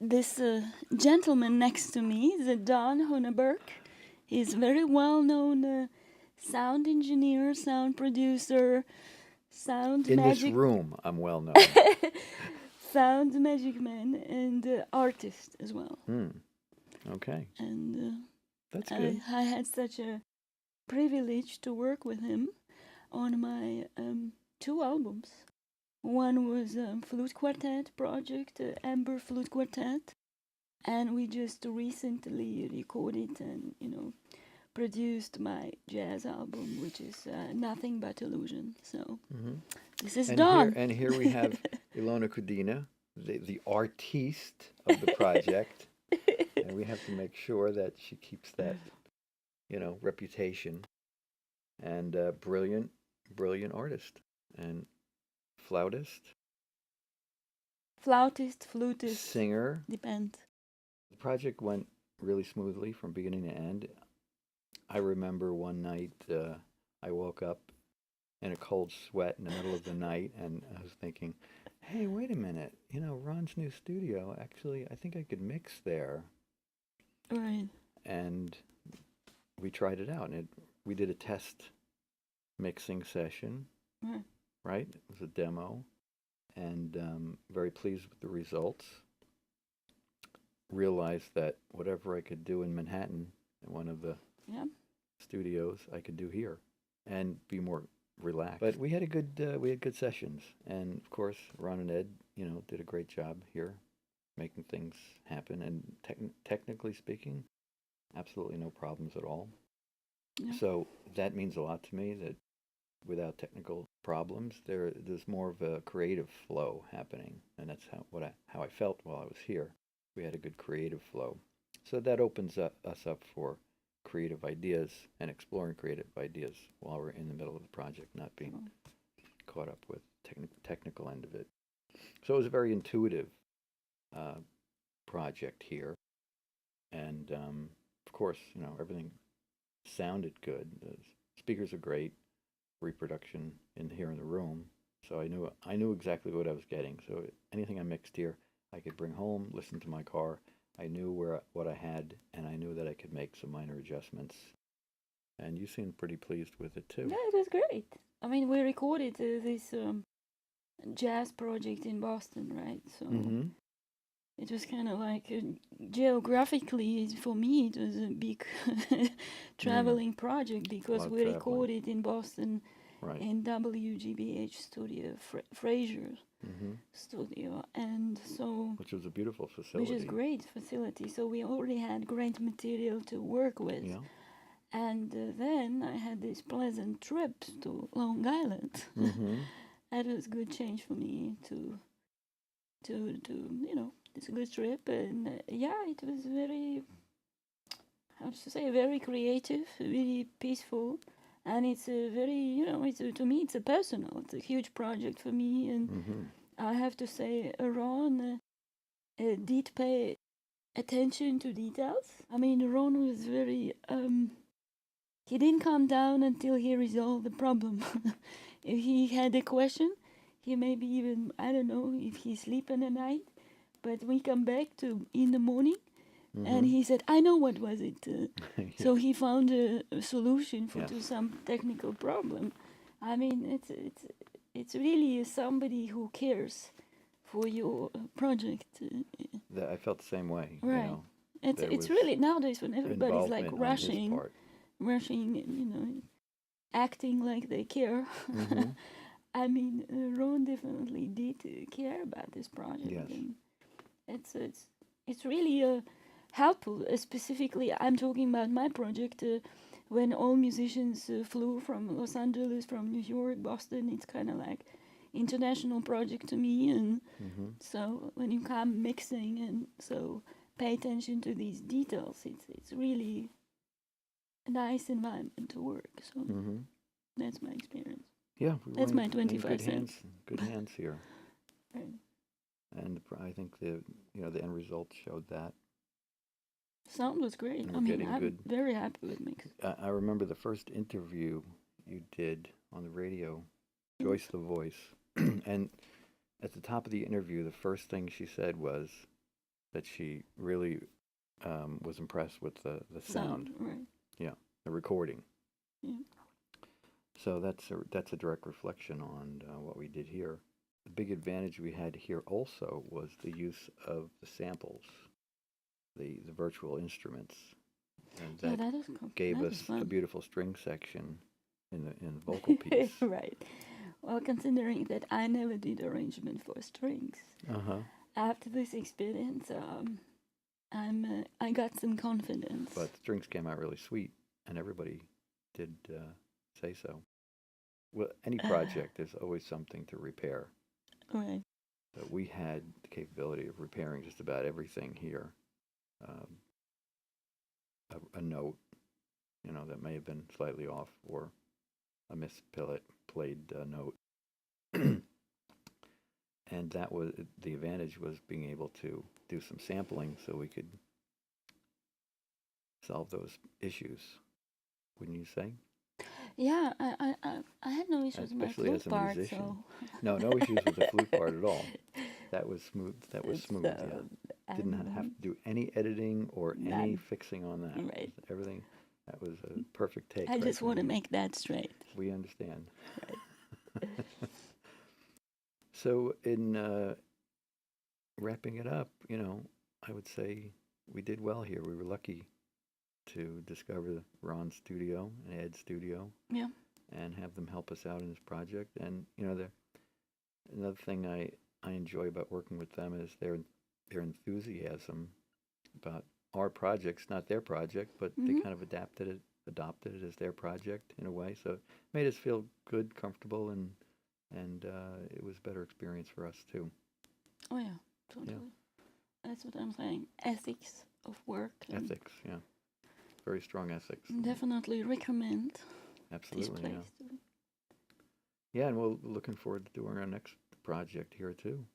this gentleman next to me, the Don Hunerberg. He's a very well-known sound engineer, sound producer, sound In magic. this room, I'm well known. Sound magic man and artist as well. Okay. And that's good. I had such a privilege to work with him on my 2 albums. One was a flute quartet project, Amber Flute Quartet, and we just recently recorded and produced my jazz album, which is Nothing But Illusion. So this is Don. Here we have Ilona Kudina, the artiste of the project, and we have to make sure that she keeps that, reputation. And brilliant artist and flautist, flutist, singer. Depends. The project went really smoothly from beginning to end. I remember one night I woke up in a cold sweat in the middle of the night, and I was thinking, hey, wait a minute, Ron's new studio, actually, I think I could mix there. Right. And we tried it out, and we did a test mixing session, right? It was a demo, and very pleased with the results. Realized that whatever I could do in Manhattan, in one of the studios, I could do here, and be more relaxed. But we had good sessions, and of course, Ron and Ed, did a great job here, making things happen. And technically speaking, absolutely no problems at all. Yeah. So that means a lot to me, that without technical problems, there's more of a creative flow happening, and that's how I felt while I was here. We had a good creative flow, so that opens us up for creative ideas and exploring creative ideas while we're in the middle of the project, not being caught up with technical end of it. So it was a very intuitive project here, and of course, everything sounded good. The speakers are great, reproduction in the room, so I knew exactly what I was getting. So anything I mixed here, I could bring home, listen to my car. I knew what I had, and I knew that I could make some minor adjustments. And you seemed pretty pleased with it too. Yeah, it was great. I mean, we recorded this jazz project in Boston, right? So it was kind of like geographically, for me, it was a big traveling project, because we recorded in Boston. Right. In WGBH studio, Fraser studio, and so, which was a beautiful facility. Which is a great facility. So we already had great material to work with. Yeah. And then I had this pleasant trip to Long Island. That was a good change for me to it's a good trip, and it was very, very creative, very peaceful. And it's a very, to me, it's a personal, it's a huge project for me. And I have to say, Ron did pay attention to details. I mean, Ron was very, he didn't calm down until he resolved the problem. If he had a question, he maybe even, I don't know if he sleep in the night, but we come back to in the morning, and he said, I know what was it. So he found a solution to some technical problem. I mean, it's really somebody who cares for your project. I felt the same way. Right. It's really, nowadays when everybody's like rushing, acting like they care. I mean, Ron definitely did care about this project. Yes. And it's really helpful. Specifically, I'm talking about my project. When all musicians flew from Los Angeles, from New York, Boston, it's kind of like international project to me. And so when you come mixing, and so pay attention to these details, it's really a nice environment to work. So that's my experience. Yeah, that's my 25 cents. Good hands here. Right. And I think the end result showed that. Sound was great. I mean, I'm very happy with mix. I remember the first interview you did on the radio, Joyce the Voice, and at the top of the interview, the first thing she said was, that she really was impressed with the sound. Right. Yeah, the recording. Yeah. So that's a direct reflection on what we did here. The big advantage we had here also was the use of the samples, the virtual instruments, and that, that is gave that us is fun. a beautiful string section in the vocal piece. Right. Well, considering that I never did arrangement for strings, after this experience, I got some confidence. But the strings came out really sweet, and everybody did say so. Well, any project, there's always something to repair. Right. So we had the capability of repairing just about everything here. A note, that may have been slightly off, or a misplayed note. And that was the advantage, was being able to do some sampling so we could solve those issues. Wouldn't you say? Yeah, I had no issues with my Especially as flute a part, musician. so No issues with the flute part at all. That was smooth. Yeah. Didn't have to do any editing or any fixing on that. Right. Everything. That was a perfect take. I just want to make that straight. We understand. Right. So in wrapping it up, I would say we did well here. We were lucky to discover Ron's studio and Ed's studio. Yeah. And have them help us out in this project. And another thing I enjoy about working with them is their enthusiasm about our projects, not their project, but they kind of adopted it as their project in a way. So it made us feel good, comfortable, and it was a better experience for us too. Oh yeah, totally. Yeah. That's what I'm saying. Ethics of work. Ethics, yeah. Very strong ethics. Definitely recommend. Absolutely, this place yeah. Yeah, and we're looking forward to doing our next project here too.